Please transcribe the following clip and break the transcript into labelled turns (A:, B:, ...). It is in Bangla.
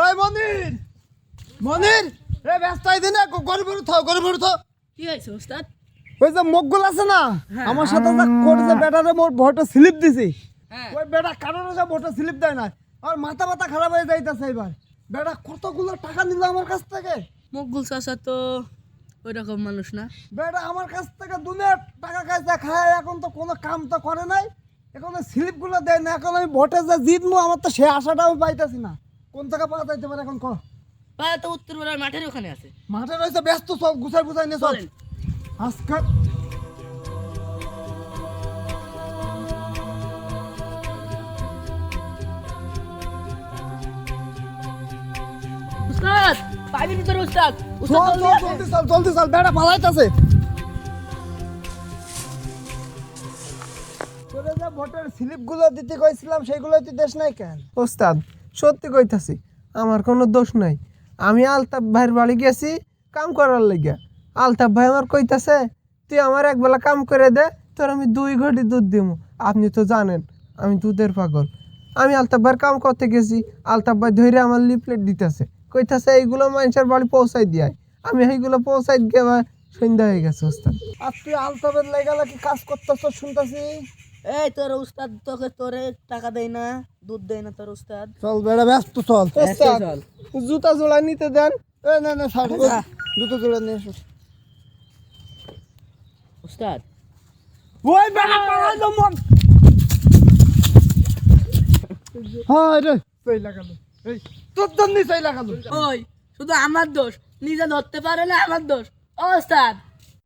A: ওই মনির মনির রে ব্যস্ত আই দিনে গড়ে বেরো থাও
B: কি হয়েছে ওস্তাদ?
A: ওই যে মগগুল আছে না
B: হ্যাঁ।
A: আমার সাথে যে কোর্টে বেটারে মোর ভোটে স্লিপ দিছি
B: হ্যাঁ।
A: ওই বেটা কারণে যে ভোটে স্লিপ দেয় না আর মাথা খারাপ হয়ে যাইতেছে এবার বেটা কতগুলো টাকা নিল আমার কাছ থেকে
B: মকবুল চাচা তো ওই রকম মানুষ না।
A: বেটা আমার কাছ থেকে দুনিয়ার টাকা খাইছে খায় এখন তো কোনো কাম তো করে নাই এখন স্লিপগুলো দেয় না এখন আমি ভোটে যে জিতবো আমার তো সে আশাটা আমি পাইতেছি না কোন টাকা পাওয়া যাইতে পারে এখন কর
B: পাড়া তো উত্তরপাড়ার মাঠের ওখানে আছে।
A: মাঠে রয়েছে ব্যস্ত সব গুছাই নিয়ে চল
B: চলেন।
A: আজকে
B: উস্তাদ পাইবি ভিতরে উস্তাদ। উস্তাদ
A: চল
B: জলদি
A: চল
B: আসেন।
A: জলদি চল বেটা পালাইতেছে তোরে যে ভোটের স্লিপগুলো দিতে কইছিলাম সেগুলো তুই দেশ নাই কেন
C: ওস্তাদ সত্যি কইতাছি আমার কোনো দোষ নাই। আমি আলতাফ ভাইয়ের বাড়ি গেছি কাম করার লাগিয়া। আলতাফ ভাই আমার কইতাছে তুই আমার একবেলা কাম করে দে তোর আমি 2 ঘটি দুধ দিব। আপনি তো জানেন আমি দুধের পাগল। আমি আলতাফ ভাইয়ের কাম করতে গেছি, আলতাফ ভাই ধরে আমার লিফলেট দিতেছে, কইতাছে এইগুলো মানুষের বাড়ি পৌঁছাই দিয়াই। আমি এইগুলো পৌঁছাই গিয়ে সন্ধ্যা হয়ে গেছে ওস্তাদ।
A: আর তুই আলতাবের লেগালা কি কাজ করতেছ শুনতাছি
B: এই তোর উস্তাদ তোরে টাকা দেয় না, দুধ দেয় না তোর উস্তাদ।
A: চল বেটা ব্যস্ত চল
C: ওস্তাদ
B: চল।
C: জুতা জোড়া নিতে দেন।
A: এ না ছাড় দুটো জোড়া নিয়ে এসো
B: উস্তাদ
A: ওই বেটা পালাইলো মন হ্যাঁ রে সেই লাগালো এই তোর জন্য সেই লাগালো
B: ওই শুধু আমার দোষ, নিজে ধরতে পারে না আমার দোষ। ও উস্তাদ